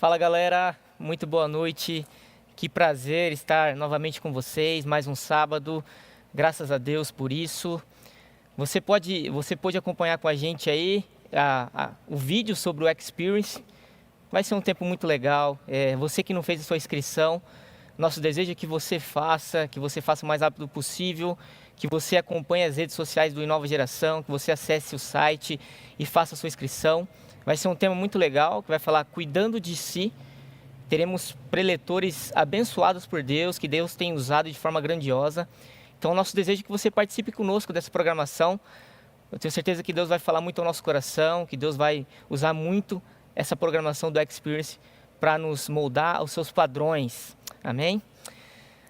Fala galera, muito boa noite, que prazer estar novamente com vocês, mais um sábado, graças a Deus por isso. Você pode acompanhar com a gente aí o vídeo sobre o Experience, vai ser um tempo muito legal. Você que não fez a sua inscrição, nosso desejo é que você faça o mais rápido possível, que você acompanhe as redes sociais do Inova Geração, que você acesse o site e faça a sua inscrição. Vai ser um tema muito legal, que vai falar cuidando de si. Teremos preletores abençoados por Deus, que Deus tem usado de forma grandiosa. Então, nosso desejo é que você participe conosco dessa programação. Eu tenho certeza que Deus vai falar muito ao nosso coração, que Deus vai usar muito essa programação do Experience para nos moldar aos seus padrões. Amém?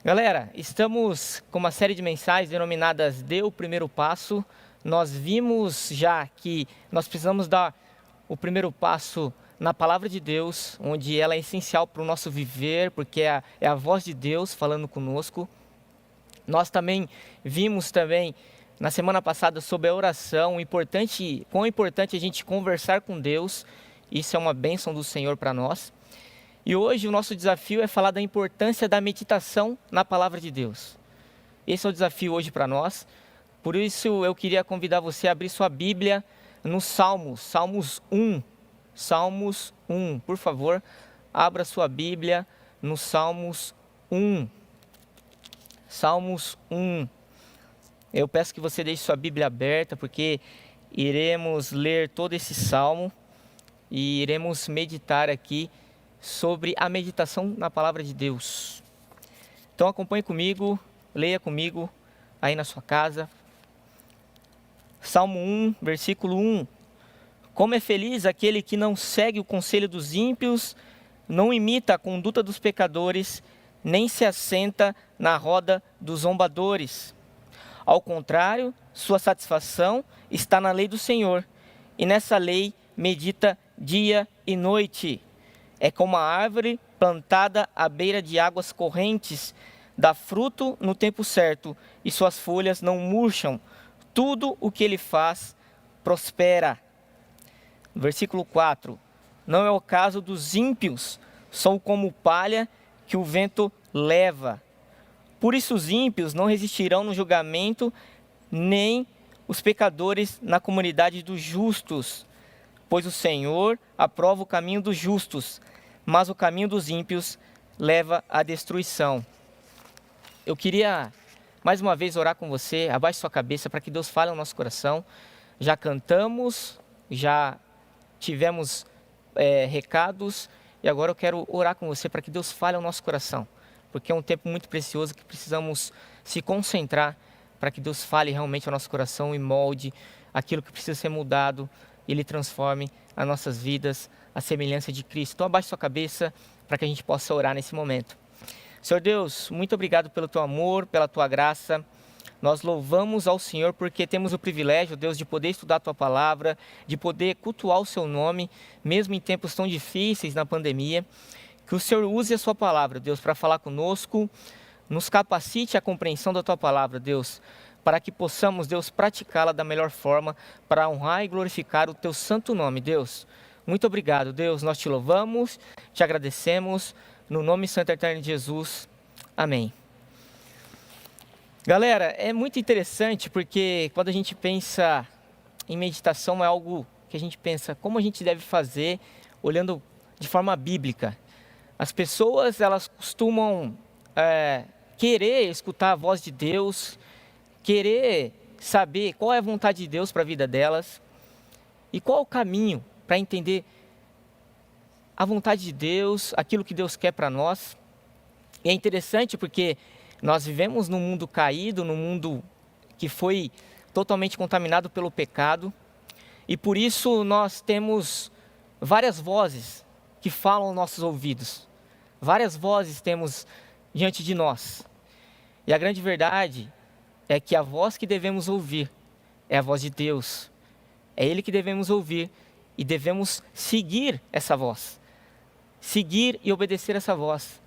Galera, estamos com uma série de mensagens denominadas Dê o Primeiro Passo. Nós vimos já que nós precisamos dar o primeiro passo na Palavra de Deus, onde ela é essencial para o nosso viver, porque é a voz de Deus falando conosco. Nós também vimos na semana passada sobre a oração, quão importante a gente conversar com Deus. Isso é uma bênção do Senhor para nós. E hoje o nosso desafio é falar da importância da meditação na Palavra de Deus. Esse é o desafio hoje para nós. Por isso eu queria convidar você a abrir sua Bíblia no Salmos 1. Salmos 1, por favor, abra sua Bíblia no Salmos 1. Salmos 1. Eu peço que você deixe sua Bíblia aberta, porque iremos ler todo esse salmo e iremos meditar aqui sobre a meditação na Palavra de Deus. Então acompanhe comigo, leia comigo aí na sua casa. Salmo 1, versículo 1. Como é feliz aquele que não segue o conselho dos ímpios, não imita a conduta dos pecadores, nem se assenta na roda dos zombadores. Ao contrário, sua satisfação está na lei do Senhor, e nessa lei medita dia e noite. É como a árvore plantada à beira de águas correntes, dá fruto no tempo certo, e suas folhas não murcham. Tudo o que ele faz prospera. Versículo 4. Não é o caso dos ímpios, são como palha que o vento leva. Por isso os ímpios não resistirão no julgamento, nem os pecadores na comunidade dos justos. Pois o Senhor aprova o caminho dos justos, mas o caminho dos ímpios leva à destruição. Eu queria mais uma vez orar com você. Abaixe sua cabeça para que Deus fale ao nosso coração. Já cantamos, já tivemos recados, e agora eu quero orar com você para que Deus fale ao nosso coração, porque é um tempo muito precioso que precisamos se concentrar para que Deus fale realmente ao nosso coração e molde aquilo que precisa ser mudado e Ele transforme as nossas vidas à semelhança de Cristo. Então abaixe sua cabeça para que a gente possa orar nesse momento. Senhor Deus, muito obrigado pelo Teu amor, pela Tua graça. Nós louvamos ao Senhor porque temos o privilégio, Deus, de poder estudar a Tua Palavra, de poder cultuar o Seu nome, mesmo em tempos tão difíceis na pandemia. Que o Senhor use a Sua Palavra, Deus, para falar conosco, nos capacite a compreensão da Tua Palavra, Deus, para que possamos, Deus, praticá-la da melhor forma, para honrar e glorificar o Teu santo nome, Deus. Muito obrigado, Deus, nós Te louvamos, Te agradecemos, no nome santo e eterno de Jesus, amém. Galera, é muito interessante porque quando a gente pensa em meditação é algo que a gente pensa como a gente deve fazer olhando de forma bíblica. As pessoas, elas costumam querer escutar a voz de Deus, querer saber qual é a vontade de Deus para a vida delas e qual é o caminho para entender a vontade de Deus, aquilo que Deus quer para nós. E é interessante porque nós vivemos num mundo caído, num mundo que foi totalmente contaminado pelo pecado, e por isso nós temos várias vozes que falam aos nossos ouvidos. Várias vozes temos diante de nós. E a grande verdade é que a voz que devemos ouvir é a voz de Deus. É Ele que devemos ouvir e devemos seguir essa voz. Seguir e obedecer essa voz.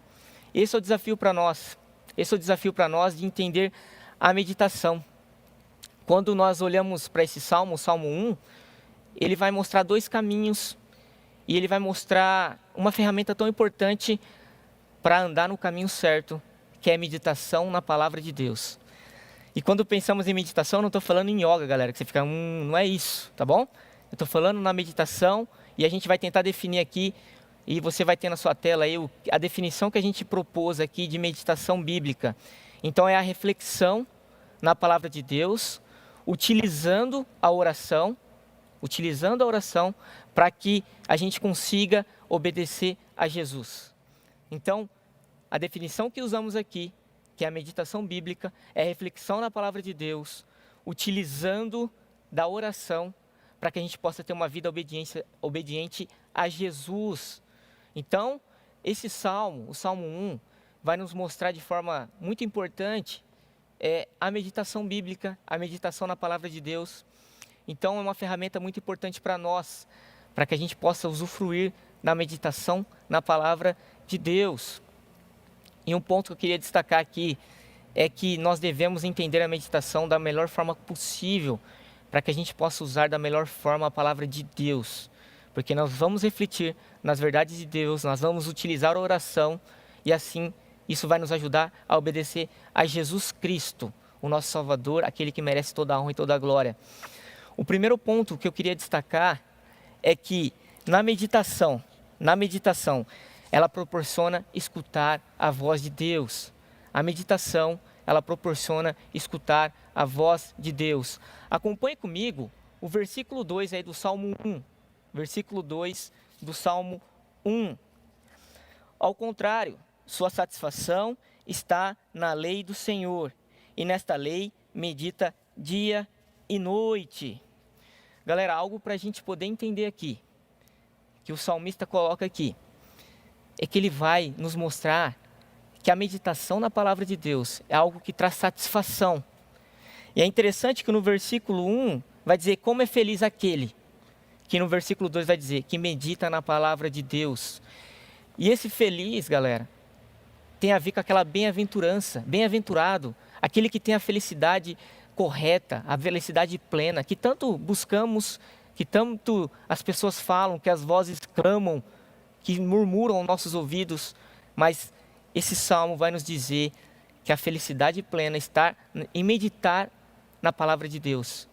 Esse é o desafio para nós. Esse é o desafio para nós de entender a meditação. Quando nós olhamos para esse salmo, o Salmo 1, ele vai mostrar dois caminhos e ele vai mostrar uma ferramenta tão importante para andar no caminho certo, que é a meditação na palavra de Deus. E quando pensamos em meditação, eu não estou falando em yoga, galera, que você fica, não é isso, tá bom? Eu estou falando na meditação, e a gente vai tentar definir aqui, e você vai ter na sua tela aí a definição que a gente propôs aqui de meditação bíblica. Então é a reflexão na palavra de Deus, utilizando a oração para que a gente consiga obedecer a Jesus. Então, a definição que usamos aqui, que é a meditação bíblica, é a reflexão na palavra de Deus, utilizando da oração para que a gente possa ter uma vida obediente a Jesus. Então, esse salmo, o Salmo 1, vai nos mostrar de forma muito importante a meditação bíblica, a meditação na palavra de Deus. Então, é uma ferramenta muito importante para nós, para que a gente possa usufruir da meditação na palavra de Deus. E um ponto que eu queria destacar aqui é que nós devemos entender a meditação da melhor forma possível, para que a gente possa usar da melhor forma a palavra de Deus. Porque nós vamos refletir nas verdades de Deus, nós vamos utilizar a oração, e assim isso vai nos ajudar a obedecer a Jesus Cristo, o nosso Salvador, aquele que merece toda a honra e toda a glória. O primeiro ponto que eu queria destacar é que na meditação, ela proporciona escutar a voz de Deus. A meditação, ela proporciona escutar a voz de Deus. Acompanhe comigo o versículo 2 aí do Salmo 1. Versículo 2 do Salmo 1. Ao contrário, sua satisfação está na lei do Senhor, e nesta lei medita dia e noite. Galera, algo para a gente poder entender aqui, que o salmista coloca aqui, é que ele vai nos mostrar que a meditação na palavra de Deus é algo que traz satisfação. E é interessante que no versículo 1 vai dizer como é feliz aquele, que no versículo 2 vai dizer que medita na palavra de Deus. E esse feliz, galera, tem a ver com aquela bem-aventurança, bem-aventurado, aquele que tem a felicidade correta, a felicidade plena, que tanto buscamos, que tanto as pessoas falam, que as vozes clamam, que murmuram aos nossos ouvidos, mas esse salmo vai nos dizer que a felicidade plena está em meditar na palavra de Deus,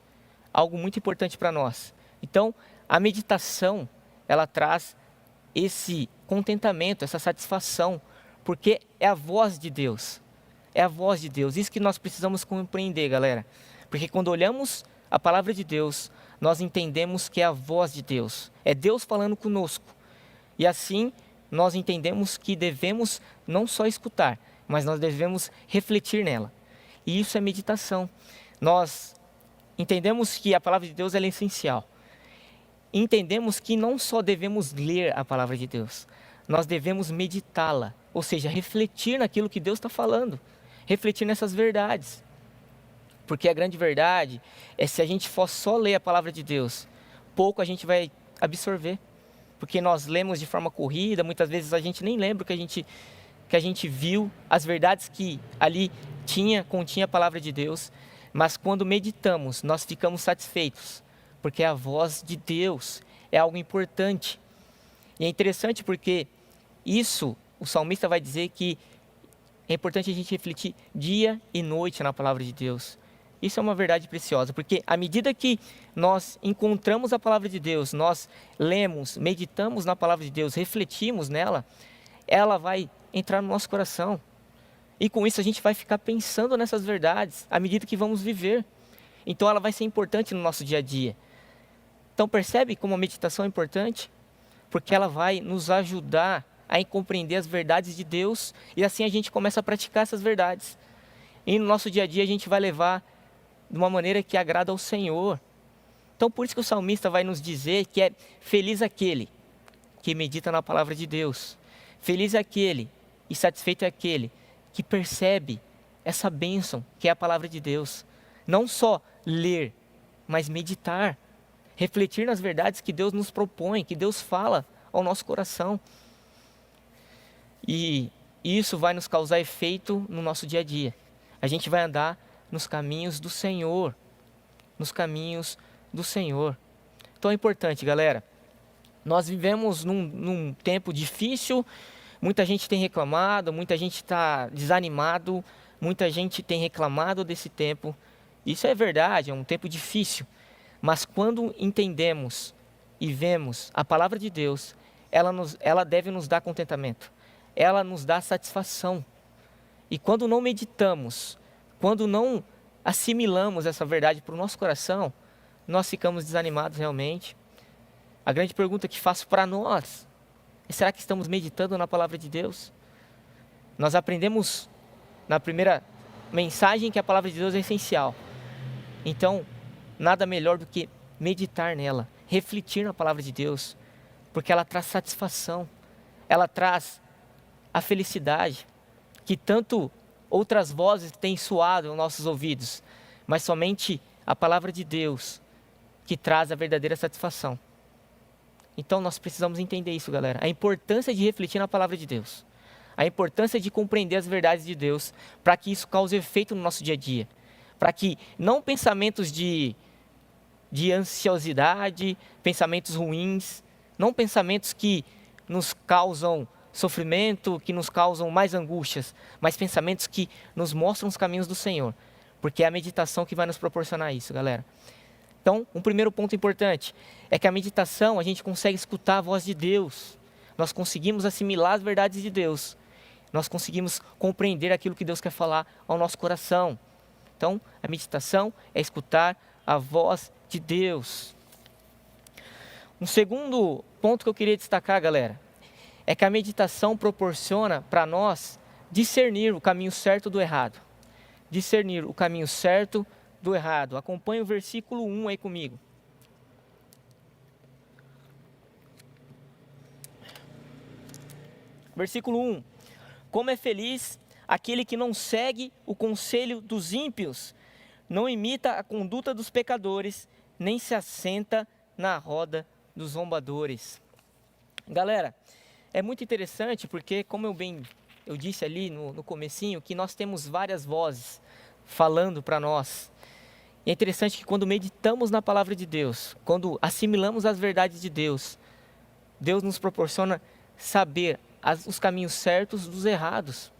algo muito importante para nós. Então, a meditação, ela traz esse contentamento, essa satisfação, porque é a voz de Deus, é a voz de Deus, isso que nós precisamos compreender, galera, porque quando olhamos a palavra de Deus, nós entendemos que é a voz de Deus, é Deus falando conosco, e assim nós entendemos que devemos não só escutar, mas nós devemos refletir nela. E isso é meditação. Nós entendemos que a palavra de Deus é essencial. Entendemos que não só devemos ler a palavra de Deus, nós devemos meditá-la, ou seja, refletir naquilo que Deus está falando, refletir nessas verdades. Porque a grande verdade é se a gente for só ler a palavra de Deus, pouco a gente vai absorver. Porque nós lemos de forma corrida, muitas vezes a gente nem lembra que a gente viu, as verdades que ali continha a palavra de Deus, mas quando meditamos, nós ficamos satisfeitos, porque a voz de Deus é algo importante. E é interessante porque isso, o salmista vai dizer que é importante a gente refletir dia e noite na palavra de Deus. Isso é uma verdade preciosa, porque à medida que nós encontramos a palavra de Deus, nós lemos, meditamos na palavra de Deus, refletimos nela, ela vai entrar no nosso coração. E com isso a gente vai ficar pensando nessas verdades, à medida que vamos viver. Então ela vai ser importante no nosso dia a dia. Então percebe como a meditação é importante? Porque ela vai nos ajudar a compreender as verdades de Deus, e assim a gente começa a praticar essas verdades. E no nosso dia a dia a gente vai levar de uma maneira que agrada ao Senhor. Então por isso que o salmista vai nos dizer que é feliz aquele que medita na palavra de Deus. Feliz aquele e satisfeito é aquele que percebe essa bênção que é a palavra de Deus. Não só ler, mas meditar. Refletir nas verdades que Deus nos propõe, que Deus fala ao nosso coração. E isso vai nos causar efeito no nosso dia a dia. A gente vai andar nos caminhos do Senhor. Nos caminhos do Senhor. Então é importante, galera, Nós vivemos num tempo difícil, muita gente tem reclamado, muita gente está desanimado, muita gente tem reclamado desse tempo. Isso é verdade, é um tempo difícil. Mas quando entendemos e vemos a palavra de Deus, ela deve nos dar contentamento, ela nos dá satisfação. E quando não meditamos, quando não assimilamos essa verdade para o nosso coração, nós ficamos desanimados realmente. A grande pergunta que faço para nós é: será que estamos meditando na palavra de Deus? Nós aprendemos na primeira mensagem que a palavra de Deus é essencial. Então, nada melhor do que meditar nela, refletir na palavra de Deus, porque ela traz satisfação, ela traz a felicidade que tanto outras vozes têm soado aos nossos ouvidos, mas somente a palavra de Deus que traz a verdadeira satisfação. Então nós precisamos entender isso, galera, a importância de refletir na palavra de Deus, a importância de compreender as verdades de Deus, para que isso cause efeito no nosso dia a dia, para que não pensamentos de ansiosidade, pensamentos ruins, não pensamentos que nos causam sofrimento, que nos causam mais angústias, mas pensamentos que nos mostram os caminhos do Senhor, porque é a meditação que vai nos proporcionar isso, galera. Então, um primeiro ponto importante é que a meditação, a gente consegue escutar a voz de Deus, nós conseguimos assimilar as verdades de Deus, nós conseguimos compreender aquilo que Deus quer falar ao nosso coração. Então, a meditação é escutar a voz de Deus. Um segundo ponto que eu queria destacar, galera, é que a meditação proporciona para nós discernir o caminho certo do errado. Discernir o caminho certo do errado. Acompanhe o versículo 1 aí comigo. Versículo 1. Como é feliz aquele que não segue o conselho dos ímpios, não imita a conduta dos pecadores, nem se assenta na roda dos zombadores. Galera, é muito interessante porque, como eu disse ali no comecinho, que nós temos várias vozes falando para nós. E é interessante que quando meditamos na palavra de Deus, quando assimilamos as verdades de Deus, Deus nos proporciona saber os caminhos certos dos errados.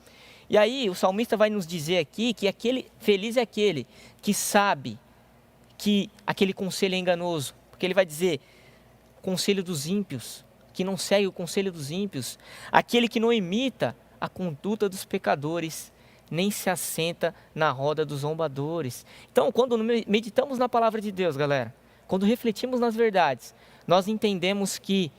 E aí o salmista vai nos dizer aqui que feliz é aquele que sabe que aquele conselho é enganoso, porque ele vai dizer: conselho dos ímpios, que não segue o conselho dos ímpios, aquele que não imita a conduta dos pecadores, nem se assenta na roda dos zombadores. Então, quando meditamos na palavra de Deus, galera, quando refletimos nas verdades, nós entendemos que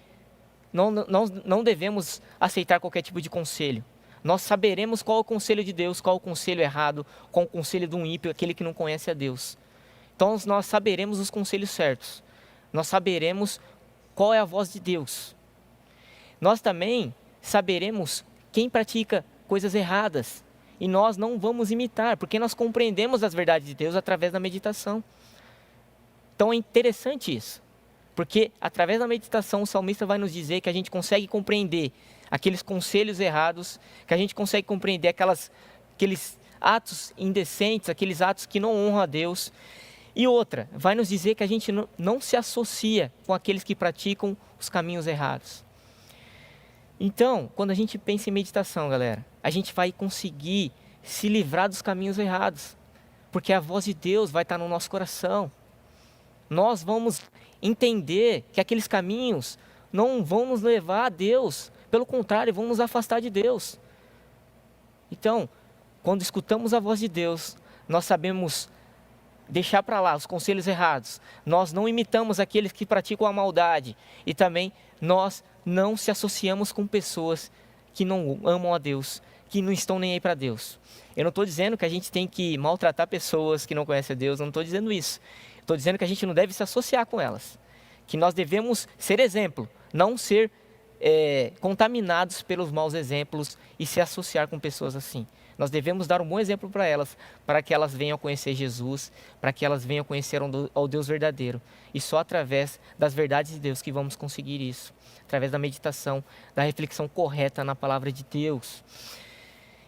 não devemos aceitar qualquer tipo de conselho. Nós saberemos qual é o conselho de Deus, qual é o conselho errado, qual é o conselho de um ímpio, aquele que não conhece a Deus. Então nós saberemos os conselhos certos. Nós saberemos qual é a voz de Deus. Nós também saberemos quem pratica coisas erradas. E nós não vamos imitar, porque nós compreendemos as verdades de Deus através da meditação. Então é interessante isso, porque através da meditação o salmista vai nos dizer que a gente consegue compreender aqueles conselhos errados, que a gente consegue compreender aqueles atos indecentes, aqueles atos que não honram a Deus. E outra, vai nos dizer que a gente não se associa com aqueles que praticam os caminhos errados. Então, quando a gente pensa em meditação, galera, a gente vai conseguir se livrar dos caminhos errados, porque a voz de Deus vai estar no nosso coração. Nós vamos entender que aqueles caminhos não vão nos levar a Deus, pelo contrário, vão nos afastar de Deus. Então, quando escutamos a voz de Deus, nós sabemos deixar para lá os conselhos errados, nós não imitamos aqueles que praticam a maldade, e também nós não se associamos com pessoas que não amam a Deus, que não estão nem aí para Deus. Eu não estou dizendo que a gente tem que maltratar pessoas que não conhecem a Deus, eu não estou dizendo isso. Estou dizendo que a gente não deve se associar com elas, que nós devemos ser exemplo, não ser contaminados pelos maus exemplos e se associar com pessoas assim. Nós devemos dar um bom exemplo para elas, para que elas venham a conhecer Jesus, para que elas venham a conhecer ao Deus verdadeiro. E só através das verdades de Deus que vamos conseguir isso, através da meditação, da reflexão correta na palavra de Deus.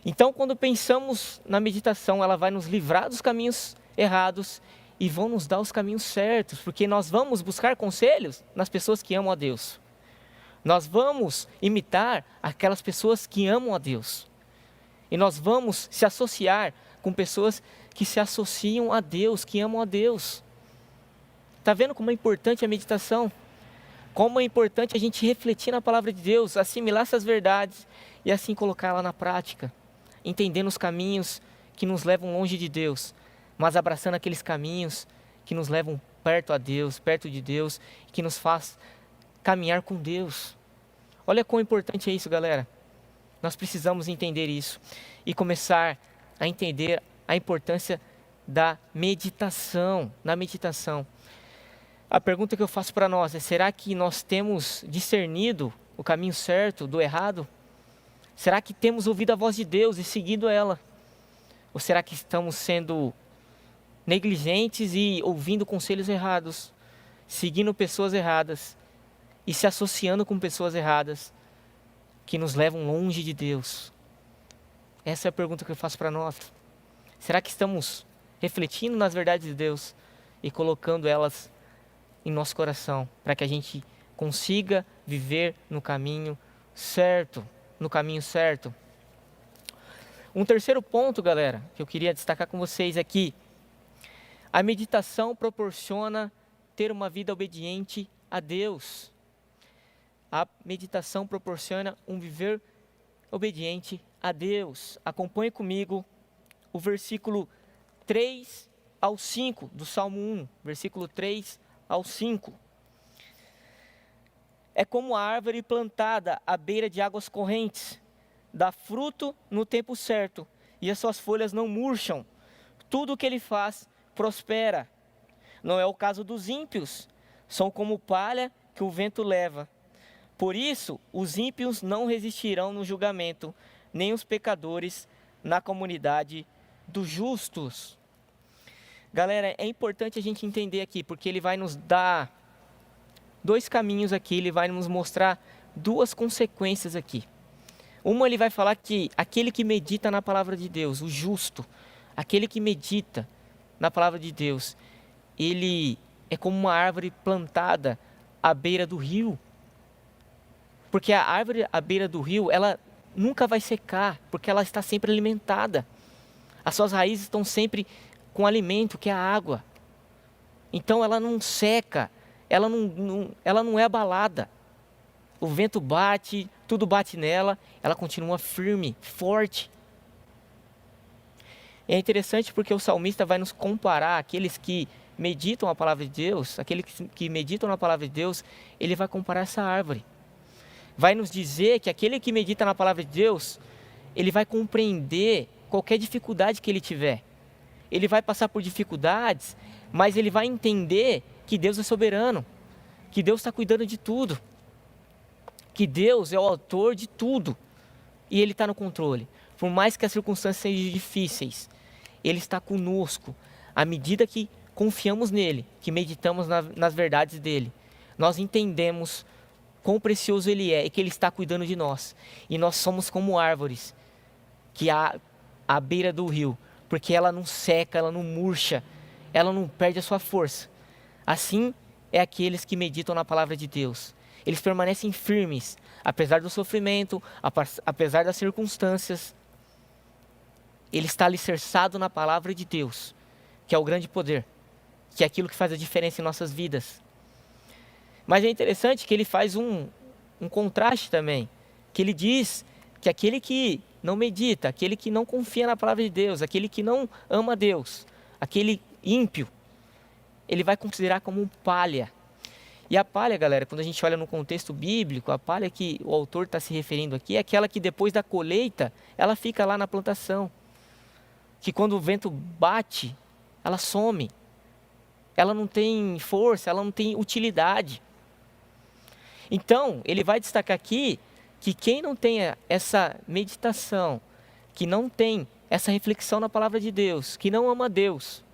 Então, quando pensamos na meditação, ela vai nos livrar dos caminhos errados e vão nos dar os caminhos certos, porque nós vamos buscar conselhos nas pessoas que amam a Deus. Nós vamos imitar aquelas pessoas que amam a Deus. E nós vamos se associar com pessoas que se associam a Deus, que amam a Deus. Está vendo como é importante a meditação? Como é importante a gente refletir na palavra de Deus, assimilar essas verdades e assim colocá-la na prática, entendendo os caminhos que nos levam longe de Deus, mas abraçando aqueles caminhos que nos levam perto de Deus, que nos faz caminhar com Deus. Olha quão importante é isso, galera. Nós precisamos entender isso e começar a entender a importância da meditação, na meditação. A pergunta que eu faço para nós é: será que nós temos discernido o caminho certo do errado? Será que temos ouvido a voz de Deus e seguido ela? Ou será que estamos sendo negligentes e ouvindo conselhos errados, seguindo pessoas erradas e se associando com pessoas erradas que nos levam longe de Deus? Essa é a pergunta que eu faço para nós. Será que estamos refletindo nas verdades de Deus e colocando elas em nosso coração, para que a gente consiga viver no caminho certo, Um terceiro ponto, galera, que eu queria destacar com vocês aqui: a meditação proporciona ter uma vida obediente a Deus. A meditação proporciona um viver obediente a Deus. Acompanhe comigo o versículo 3 ao 5 do Salmo 1, versículo 3 ao 5. É como a árvore plantada à beira de águas correntes, dá fruto no tempo certo, e as suas folhas não murcham. Tudo o que ele faz prospera. Não é o caso dos ímpios, são como palha que o vento leva. Por isso, os ímpios não resistirão no julgamento, nem os pecadores na comunidade dos justos. Galera, é importante a gente entender aqui, porque ele vai nos dar dois caminhos aqui, ele vai nos mostrar duas consequências aqui. Uma, ele vai falar que aquele que medita na palavra de Deus, o justo, aquele que medita na palavra de Deus, ele é como uma árvore plantada à beira do rio. Porque a árvore à beira do rio, ela nunca vai secar, porque ela está sempre alimentada. As suas raízes estão sempre com alimento, que é a água. Então ela não seca, ela não é abalada. O vento bate, tudo bate nela, ela continua firme, forte. É interessante porque o salmista vai nos comparar aqueles que meditam a palavra de Deus, aqueles que meditam na palavra de Deus, ele vai comparar essa árvore. Vai nos dizer que aquele que medita na palavra de Deus, ele vai compreender qualquer dificuldade que ele tiver. Ele vai passar por dificuldades, mas ele vai entender que Deus é soberano, que Deus está cuidando de tudo, que Deus é o autor de tudo e Ele está no controle. Por mais que as circunstâncias sejam difíceis, Ele está conosco. À medida que confiamos nele, que meditamos nas verdades dele, nós entendemos quão precioso Ele é e que Ele está cuidando de nós. E nós somos como árvores que há à beira do rio, porque ela não seca, ela não murcha, ela não perde a sua força. Assim é aqueles que meditam na palavra de Deus. Eles permanecem firmes, apesar do sofrimento, apesar das circunstâncias. Ele está alicerçado na palavra de Deus, que é o grande poder, que é aquilo que faz a diferença em nossas vidas. Mas é interessante que ele faz um contraste também, que ele diz que aquele que não medita, aquele que não confia na palavra de Deus, aquele que não ama Deus, aquele ímpio, ele vai considerar como um palha. E a palha, galera, quando a gente olha no contexto bíblico, a palha que o autor está se referindo aqui é aquela que depois da colheita, ela fica lá na plantação. Que quando o vento bate, ela some. Ela não tem força, ela não tem utilidade. Então, ele vai destacar aqui que quem não tem essa meditação, que não tem essa reflexão na palavra de Deus, que não ama Deus,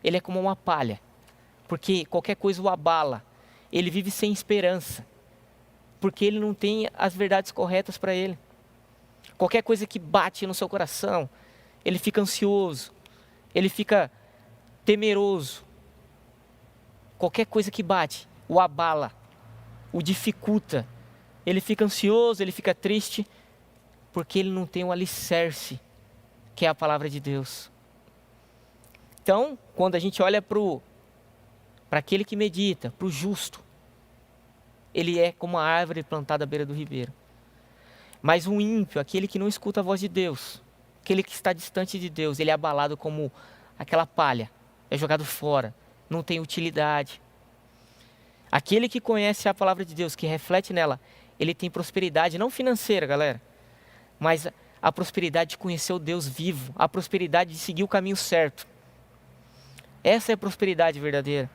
ele é como uma palha. Porque qualquer coisa o abala. Ele vive sem esperança, porque ele não tem as verdades corretas para ele. Qualquer coisa que bate no seu coração, ele fica ansioso, ele fica temeroso. Qualquer coisa que bate, o abala, o dificulta, ele fica ansioso, ele fica triste, porque ele não tem um alicerce, que é a palavra de Deus. Então, quando a gente olha para aquele que medita, para o justo, ele é como a árvore plantada à beira do ribeiro. Mas o ímpio, aquele que não escuta a voz de Deus, aquele que está distante de Deus, ele é abalado como aquela palha, é jogado fora, não tem utilidade. Aquele que conhece a palavra de Deus, que reflete nela, ele tem prosperidade, não financeira, galera, mas a prosperidade de conhecer o Deus vivo, a prosperidade de seguir o caminho certo. Essa é a prosperidade verdadeira.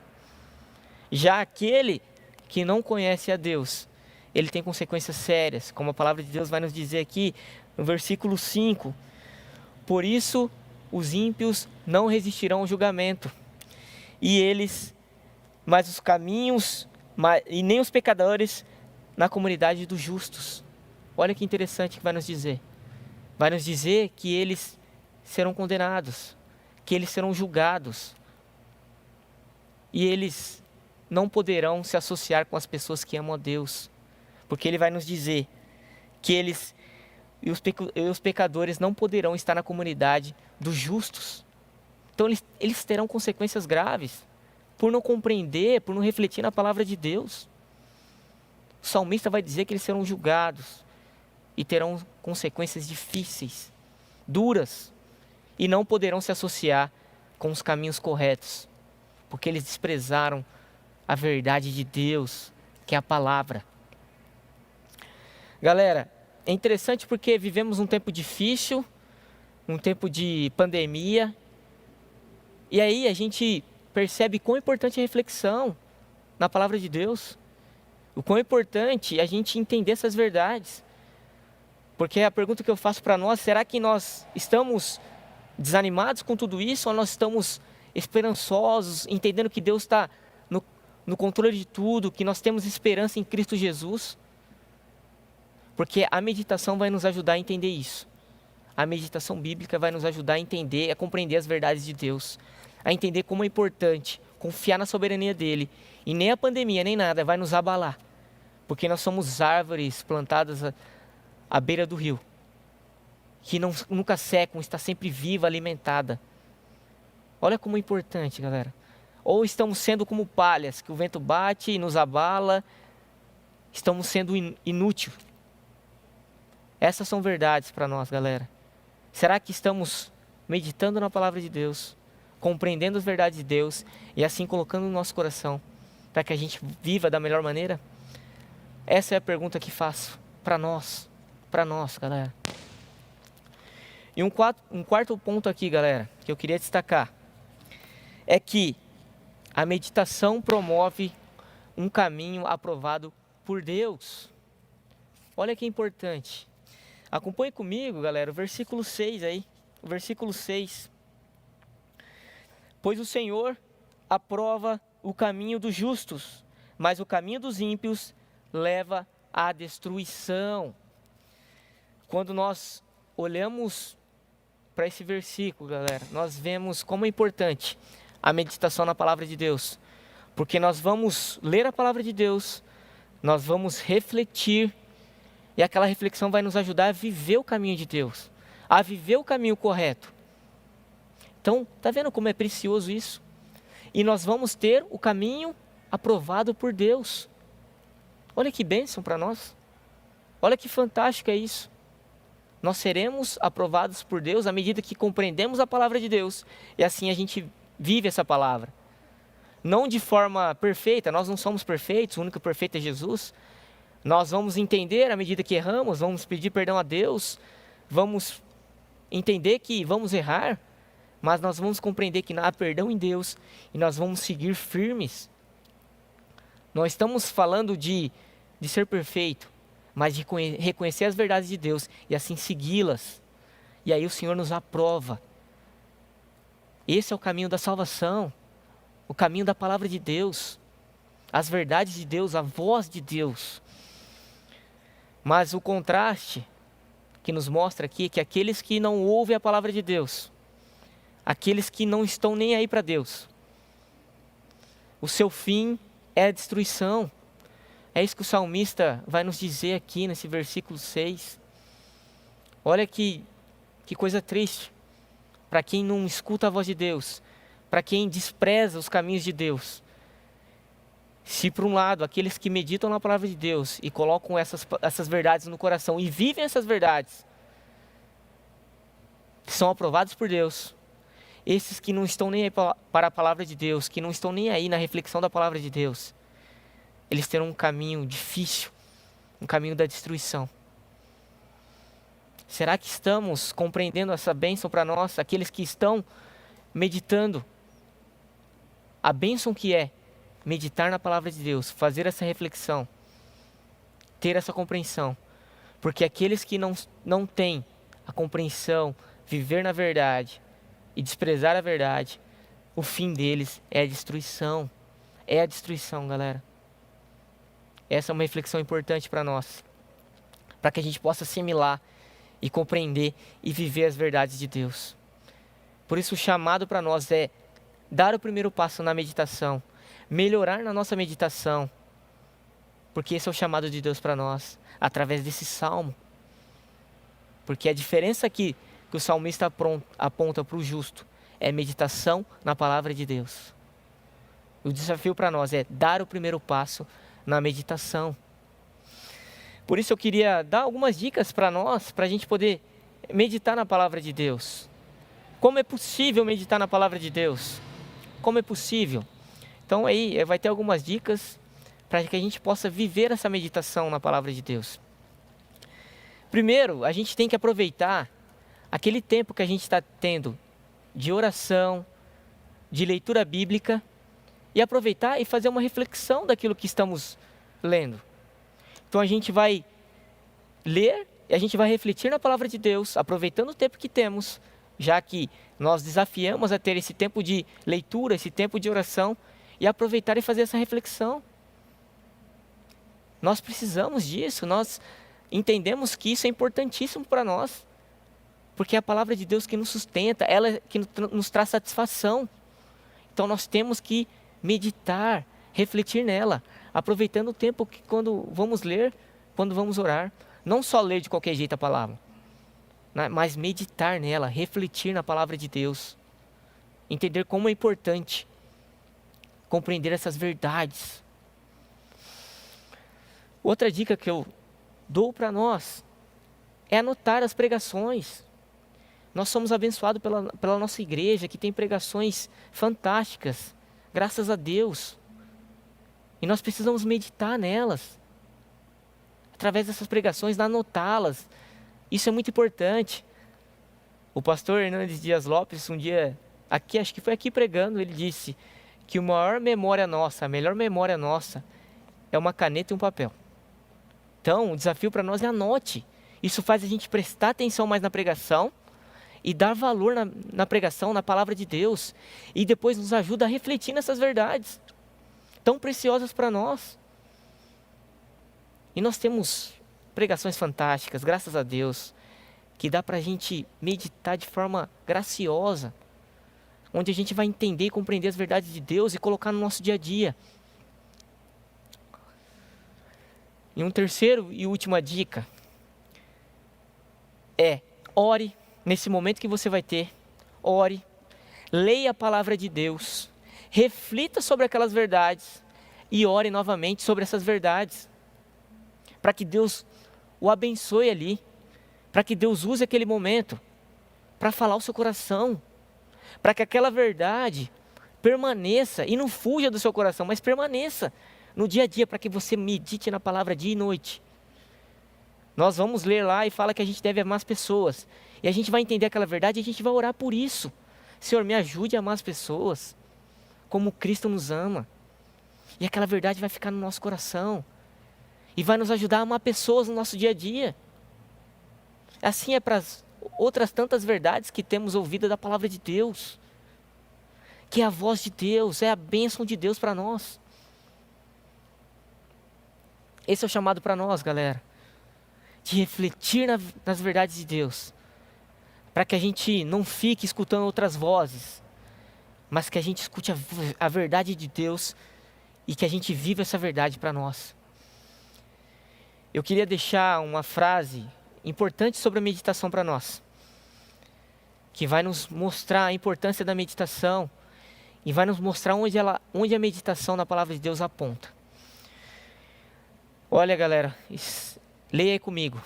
Já aquele que não conhece a Deus, ele tem consequências sérias, como a palavra de Deus vai nos dizer aqui no versículo 5. Por isso, os ímpios não resistirão ao julgamento, mas os caminhos, e nem os pecadores na comunidade dos justos. Olha que interessante que vai nos dizer. Vai nos dizer que eles serão condenados, que eles serão julgados, e eles não poderão se associar com as pessoas que amam a Deus, porque ele vai nos dizer que os pecadores não poderão estar na comunidade dos justos. Então eles terão consequências graves, por não compreender, por não refletir na palavra de Deus. O salmista vai dizer que eles serão julgados, e terão consequências difíceis, duras, e não poderão se associar com os caminhos corretos, porque eles desprezaram a verdade de Deus, que é a palavra. Galera, é interessante porque vivemos um tempo difícil, um tempo de pandemia, e aí a gente percebe quão importante é a reflexão na palavra de Deus, o quão importante é a gente entender essas verdades. Porque a pergunta que eu faço para nós, será que nós estamos desanimados com tudo isso, ou nós estamos esperançosos, entendendo que Deus está no controle de tudo, que nós temos esperança em Cristo Jesus? Porque a meditação vai nos ajudar a entender isso. A meditação bíblica vai nos ajudar a entender, a compreender as verdades de Deus, a entender como é importante confiar na soberania dEle, e nem a pandemia, nem nada vai nos abalar, porque nós somos árvores plantadas à beira do rio, que nunca secam, está sempre viva, alimentada. Olha como é importante, galera. Ou estamos sendo como palhas, que o vento bate e nos abala, estamos sendo inútil. Essas são verdades para nós, galera. Será que estamos meditando na palavra de Deus, compreendendo as verdades de Deus e assim colocando no nosso coração para que a gente viva da melhor maneira? Essa é a pergunta que faço para nós, galera. E um quarto ponto aqui, galera, que eu queria destacar, é que a meditação promove um caminho aprovado por Deus. Olha que importante. Acompanhe comigo, galera, o versículo 6 aí. O versículo 6. Pois o Senhor aprova o caminho dos justos, mas o caminho dos ímpios leva à destruição. Quando nós olhamos para esse versículo, galera, nós vemos como é importante a meditação na palavra de Deus, porque nós vamos ler a palavra de Deus, nós vamos refletir, e aquela reflexão vai nos ajudar a viver o caminho de Deus, a viver o caminho correto. Então, tá vendo como é precioso isso? E nós vamos ter o caminho aprovado por Deus. Olha que bênção para nós. Olha que fantástico é isso. Nós seremos aprovados por Deus à medida que compreendemos a palavra de Deus, e assim a gente vive essa palavra. Não de forma perfeita, nós não somos perfeitos, o único perfeito é Jesus. Nós vamos entender à medida que erramos, vamos pedir perdão a Deus, vamos entender que vamos errar, mas nós vamos compreender que há perdão em Deus e nós vamos seguir firmes. Não estamos falando de ser perfeito, mas de reconhecer as verdades de Deus e assim segui-las. E aí o Senhor nos aprova. Esse é o caminho da salvação, o caminho da palavra de Deus, as verdades de Deus, a voz de Deus. Mas o contraste que nos mostra aqui é que aqueles que não ouvem a palavra de Deus, aqueles que não estão nem aí para Deus, o seu fim é a destruição. É isso que o salmista vai nos dizer aqui nesse versículo 6. Olha que coisa triste para quem não escuta a voz de Deus, para quem despreza os caminhos de Deus. Se por um lado, aqueles que meditam na palavra de Deus e colocam essas verdades no coração e vivem essas verdades, são aprovados por Deus. Esses que não estão nem aí para a palavra de Deus, que não estão nem aí na reflexão da palavra de Deus, eles terão um caminho difícil, um caminho da destruição. Será que estamos compreendendo essa bênção para nós, aqueles que estão meditando? A bênção que é meditar na palavra de Deus, fazer essa reflexão, ter essa compreensão. Porque aqueles que não têm a compreensão, viver na verdade e desprezar a verdade, o fim deles é a destruição. É a destruição, galera. Essa é uma reflexão importante para nós, para que a gente possa assimilar e compreender e viver as verdades de Deus. Por isso o chamado para nós é dar o primeiro passo na meditação, melhorar na nossa meditação, porque esse é o chamado de Deus para nós, através desse salmo. Porque a diferença aqui que o salmista aponta para o justo é meditação na palavra de Deus. O desafio para nós é dar o primeiro passo na meditação. Por isso eu queria dar algumas dicas para nós, para a gente poder meditar na palavra de Deus. Como é possível meditar na palavra de Deus? Como é possível? Então aí vai ter algumas dicas para que a gente possa viver essa meditação na palavra de Deus. Primeiro, a gente tem que aproveitar aquele tempo que a gente está tendo de oração, de leitura bíblica, e aproveitar e fazer uma reflexão daquilo que estamos lendo. Então a gente vai ler e a gente vai refletir na palavra de Deus, aproveitando o tempo que temos, já que nós desafiamos a ter esse tempo de leitura, esse tempo de oração, e aproveitar e fazer essa reflexão. Nós precisamos disso, nós entendemos que isso é importantíssimo para nós, porque é a palavra de Deus que nos sustenta, ela é que nos traz satisfação. Então nós temos que meditar, refletir nela, aproveitando o tempo que quando vamos ler, quando vamos orar, não só ler de qualquer jeito a palavra, né, mas meditar nela, refletir na palavra de Deus, entender como é importante compreender essas verdades. Outra dica que eu dou para nós é anotar as pregações. Nós somos abençoados pela nossa igreja, que tem pregações fantásticas, graças a Deus. E nós precisamos meditar nelas, através dessas pregações, anotá-las. Isso é muito importante. O pastor Hernandes Dias Lopes, um dia, acho que foi aqui pregando, ele disse que a melhor memória nossa é uma caneta e um papel. Então, o desafio para nós é anote. Isso faz a gente prestar atenção mais na pregação e dar valor na pregação, na palavra de Deus. E depois nos ajuda a refletir nessas verdades tão preciosas para nós. E nós temos pregações fantásticas, graças a Deus, que dá para a gente meditar de forma graciosa, onde a gente vai entender e compreender as verdades de Deus e colocar no nosso dia a dia. E um terceiro e última dica é: ore nesse momento que você vai ter, ore, leia a palavra de Deus, reflita sobre aquelas verdades e ore novamente sobre essas verdades, para que Deus o abençoe ali, para que Deus use aquele momento para falar o seu coração, para que aquela verdade permaneça e não fuja do seu coração, mas permaneça no dia a dia, para que você medite na palavra dia e noite. Nós vamos ler lá e fala que a gente deve amar as pessoas, e a gente vai entender aquela verdade e a gente vai orar por isso. Senhor, me ajude a amar as pessoas como Cristo nos ama, e aquela verdade vai ficar no nosso coração e vai nos ajudar a amar pessoas no nosso dia a dia. Assim é para as outras tantas verdades que temos ouvido da palavra de Deus, que é a voz de Deus, é a bênção de Deus para nós. Esse é o chamado para nós, galera, de refletir nas verdades de Deus, para que a gente não fique escutando outras vozes, mas que a gente escute a verdade de Deus e que a gente viva essa verdade para nós. eu queria deixar uma frase importante sobre a meditação para nós, que vai nos mostrar a importância da meditação e vai nos mostrar onde a meditação na palavra de Deus aponta. Olha, galera, leia aí comigo.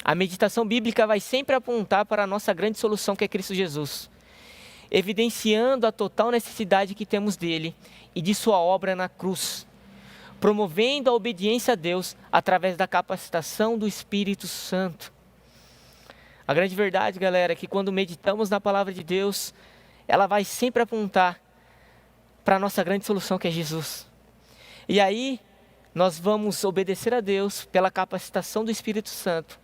A meditação bíblica vai sempre apontar para a nossa grande solução, que é Cristo Jesus, evidenciando a total necessidade que temos dele e de sua obra na cruz, promovendo a obediência a Deus através da capacitação do Espírito Santo. A grande verdade, galera, é que quando meditamos na palavra de Deus, ela vai sempre apontar para a nossa grande solução, que é Jesus. E aí, nós vamos obedecer a Deus pela capacitação do Espírito Santo.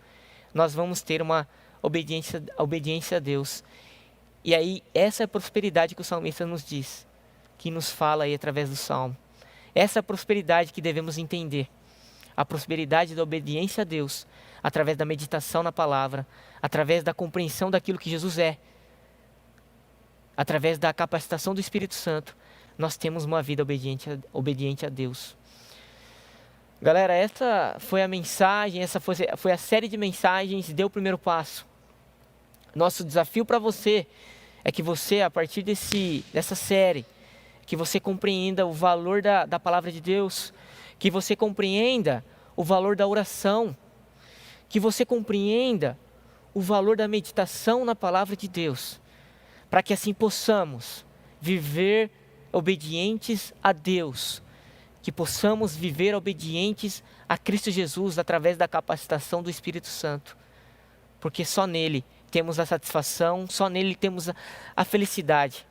Nós vamos ter uma obediência a Deus. E aí, essa é a prosperidade que o salmista nos diz, que nos fala aí através do Salmo. Essa é a prosperidade que devemos entender. A prosperidade da obediência a Deus, através da meditação na palavra, através da compreensão daquilo que Jesus é, através da capacitação do Espírito Santo, nós temos uma vida obediente a Deus. Galera, essa foi a mensagem, essa foi a série de mensagens, deu o primeiro passo. Nosso desafio para você é que você, a partir dessa série, que você compreenda o valor da palavra de Deus, que você compreenda o valor da oração, que você compreenda o valor da meditação na palavra de Deus, para que assim possamos viver obedientes a Deus, que possamos viver obedientes a Cristo Jesus através da capacitação do Espírito Santo, porque só nele temos a satisfação, só nele temos a felicidade,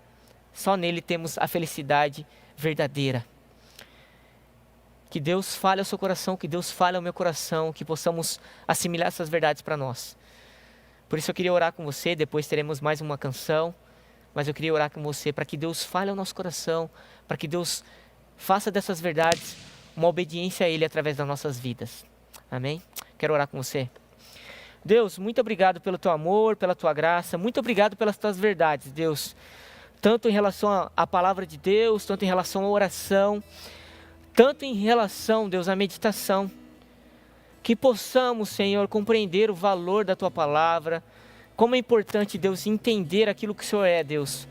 só nele temos a felicidade verdadeira. Que Deus fale ao seu coração, que Deus fale ao meu coração, que possamos assimilar essas verdades para nós. Por isso eu queria orar com você, depois teremos mais uma canção, mas eu queria orar com você para que Deus fale ao nosso coração, para que Deus faça dessas verdades uma obediência a Ele através das nossas vidas. Amém? Quero orar com você. Deus, muito obrigado pelo Teu amor, pela Tua graça, muito obrigado pelas Tuas verdades, Deus. Tanto em relação à palavra de Deus, tanto em relação à oração, tanto em relação, Deus, à meditação. Que possamos, Senhor, compreender o valor da Tua palavra, como é importante, Deus, entender aquilo que o Senhor é, Deus.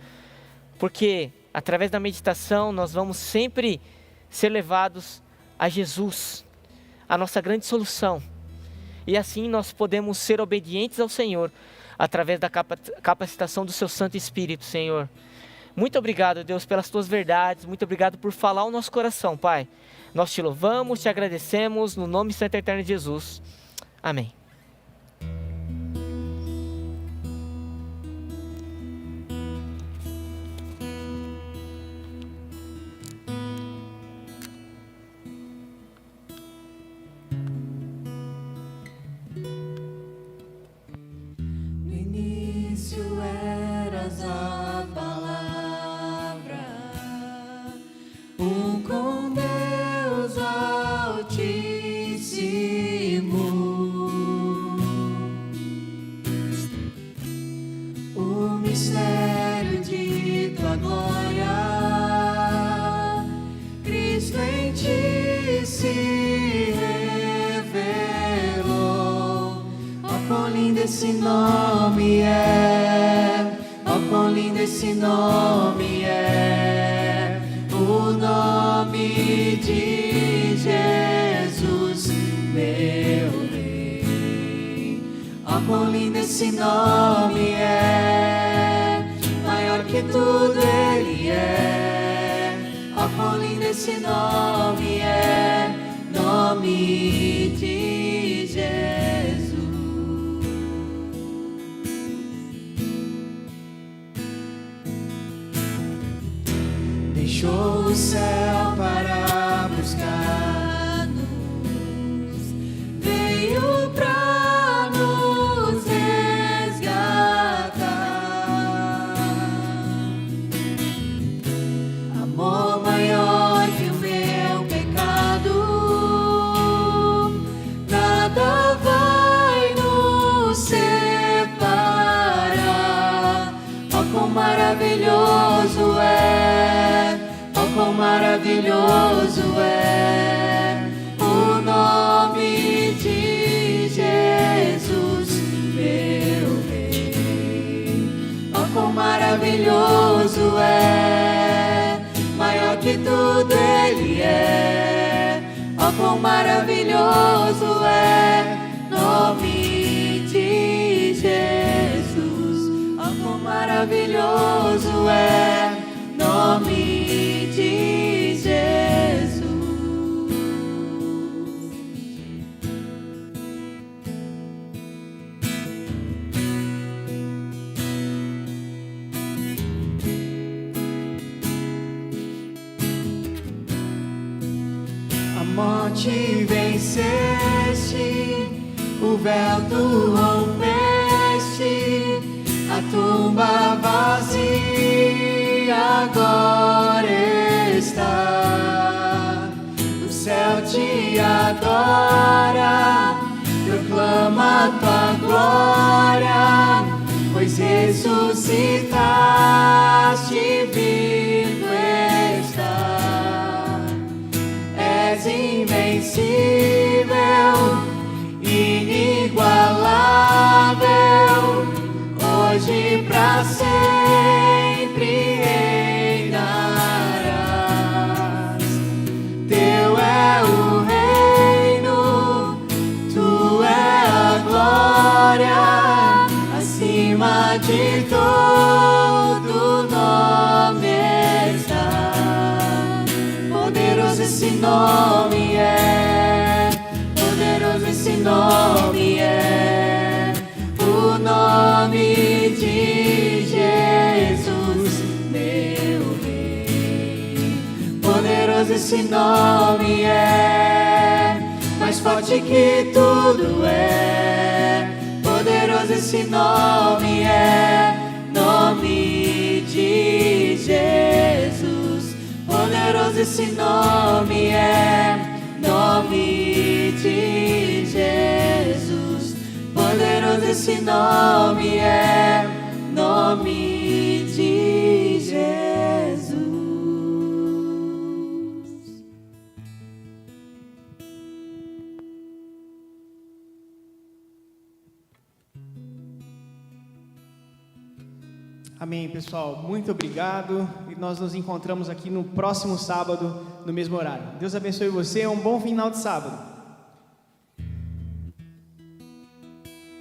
Porque através da meditação nós vamos sempre ser levados a Jesus, a nossa grande solução. E assim nós podemos ser obedientes ao Senhor, através da capacitação do Seu Santo Espírito, Senhor. Muito obrigado, Deus, pelas Tuas verdades, muito obrigado por falar ao nosso coração, Pai. Nós Te louvamos, Te agradecemos, no nome santo e eterno de Jesus. Amém. Esse nome é, oh, quão lindo esse nome é, o nome de Jesus, meu Rei. Oh, quão lindo esse nome é, maior que tudo Ele é. Oh, quão lindo esse nome é, nome de Jesus. Deixou o céu para buscar-nos, veio para nos resgatar. Amor maior que o meu pecado, nada vai nos separar. Oh, quão maravilhoso é, oh, quão maravilhoso maravilhoso é, maior que tudo Ele é. Oh, quão maravilhoso é, nome de Jesus. Oh, quão maravilhoso é, nome de Jesus. A morte venceste, o véu tu rompeste, a tumba vazia agora está. O céu te adora, proclama tua glória, pois ressuscitaste, vivo está. És invencível, inigualável, hoje pra sempre reinarás. Teu é o reino, tu é a glória, acima de todo nome está. Poderoso esse nome é, poderoso esse nome é, o nome de Jesus, meu Rei. Poderoso esse nome é, mais forte que tudo é. Poderoso esse nome é, nome de Jesus. Poderoso esse nome é, nome de Jesus. Poderoso esse nome é, nome de Jesus. Amém, pessoal. Muito obrigado. E nós nos encontramos aqui no próximo sábado, no mesmo horário. Deus abençoe você. Um bom final de sábado.